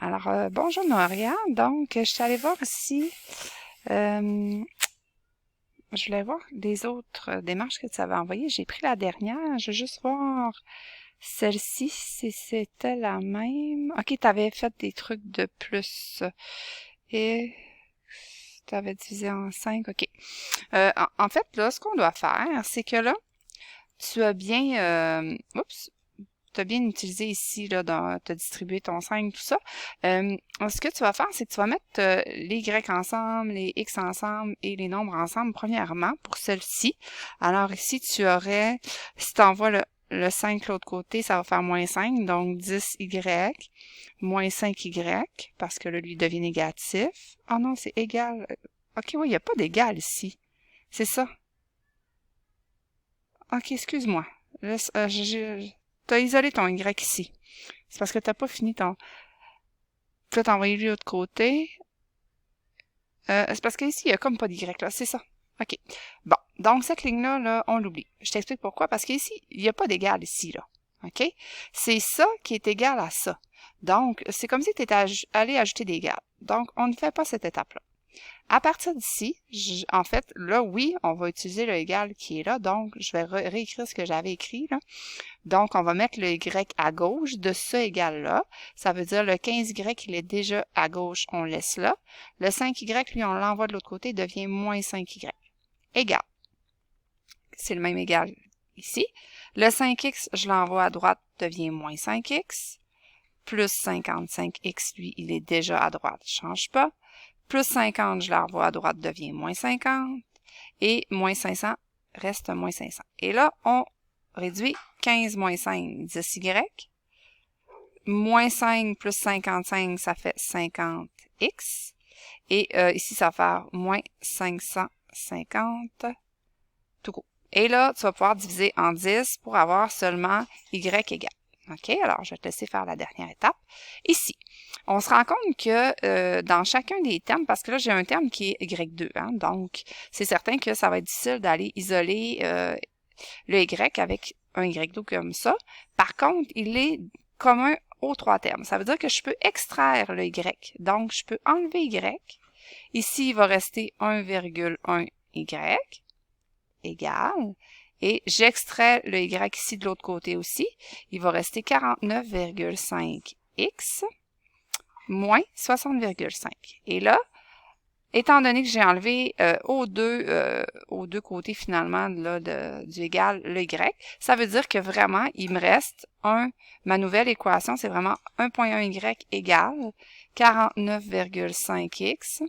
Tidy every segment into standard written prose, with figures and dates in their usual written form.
Alors, bonjour Noria. Donc, je suis allée voir ici. Je voulais voir les autres démarches que tu avais envoyées. J'ai pris la dernière. Je veux juste voir celle-ci, si c'était la même. Ok, tu avais fait des trucs de plus. Et tu avais divisé en 5. Ok. En fait, là, ce qu'on doit faire, c'est que là, tu as bien... oups. Tu as bien utilisé ici, là, tu as distribué ton 5, tout ça. Ce que tu vas faire, c'est que tu vas mettre les Y ensemble, les X ensemble et les nombres ensemble, premièrement, pour celle-ci. Alors ici, tu aurais, si tu envoies le 5 de l'autre côté, ça va faire moins 5, donc 10Y, moins 5Y, parce que là, lui devient négatif. Ah non, c'est égal. OK, oui, il n'y a pas d'égal ici. C'est ça. OK, excuse-moi. T'as isolé ton Y ici. C'est parce que t'as pas fini ton... Puis là, t'as envoyé lui de l'autre côté. C'est parce qu'ici, il y a comme pas d'Y, là. C'est ça. OK. Bon. Donc, cette ligne-là, là, on l'oublie. Je t'explique pourquoi. Parce qu'ici, il n'y a pas d'égal ici, là. OK? C'est ça qui est égal à ça. Donc, c'est comme si tu étais allé ajouter des égales. Donc, on ne fait pas cette étape-là. À partir d'ici, en fait, là, oui, on va utiliser le égal qui est là. Donc, je vais réécrire ce que j'avais écrit, là. Donc, on va mettre le Y à gauche de ce égal-là. Ça veut dire le 15Y, il est déjà à gauche, on laisse là. Le 5Y, lui, on l'envoie de l'autre côté, il devient moins 5Y. Égal. C'est le même égal ici. Le 5X, je l'envoie à droite, devient moins 5X. Plus 55X, lui, il est déjà à droite, ne change pas. Plus 50, je l'envoie à droite, devient moins 50. Et moins 500 reste moins 500. Et là, on réduit 15 moins 5, 10Y. Moins 5 plus 55, ça fait 50X. Et ici, ça va faire moins 550 tout court. Et là, tu vas pouvoir diviser en 10 pour avoir seulement Y égal. OK? Alors, je vais te laisser faire la dernière étape. Ici, on se rend compte que dans chacun des termes, parce que là, j'ai un terme qui est Y2, hein, donc c'est certain que ça va être difficile d'aller isoler le Y avec un Y2 comme ça. Par contre, il est commun aux trois termes. Ça veut dire que je peux extraire le Y. Donc, je peux enlever Y. Ici, il va rester 1,1Y égale. Et j'extrais le Y ici de l'autre côté aussi. Il va rester 49,5X moins 60,5. Et là, étant donné que j'ai enlevé aux deux côtés finalement là, du égal le Y, ça veut dire que vraiment, il me reste ma nouvelle équation, c'est vraiment 1,1Y égale 49,5X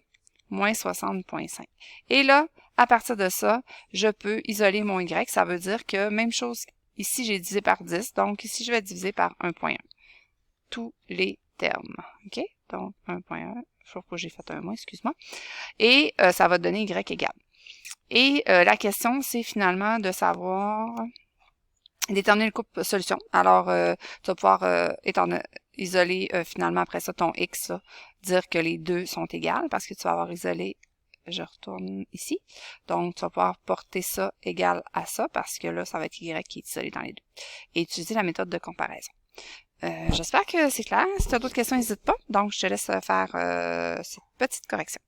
moins 60,5. Et là, à partir de ça, je peux isoler mon Y. Ça veut dire que même chose, ici j'ai divisé par 10, donc ici je vais diviser par 1,1. Tous les termes. OK? Donc 1,1. Je trouve que j'ai fait un moins, excuse-moi. Et ça va donner Y égale. Et la question, c'est finalement de savoir déterminer le couple solution. Alors, tu vas pouvoir isoler finalement après ça ton X, là, dire que les deux sont égales parce que tu vas avoir isolé, je retourne ici. Donc, tu vas pouvoir porter ça égal à ça parce que là, ça va être Y qui est isolé dans les deux. Et utiliser la méthode de comparaison. J'espère que c'est clair. Si tu as d'autres questions, n'hésite pas. Donc, je te laisse faire cette petite correction.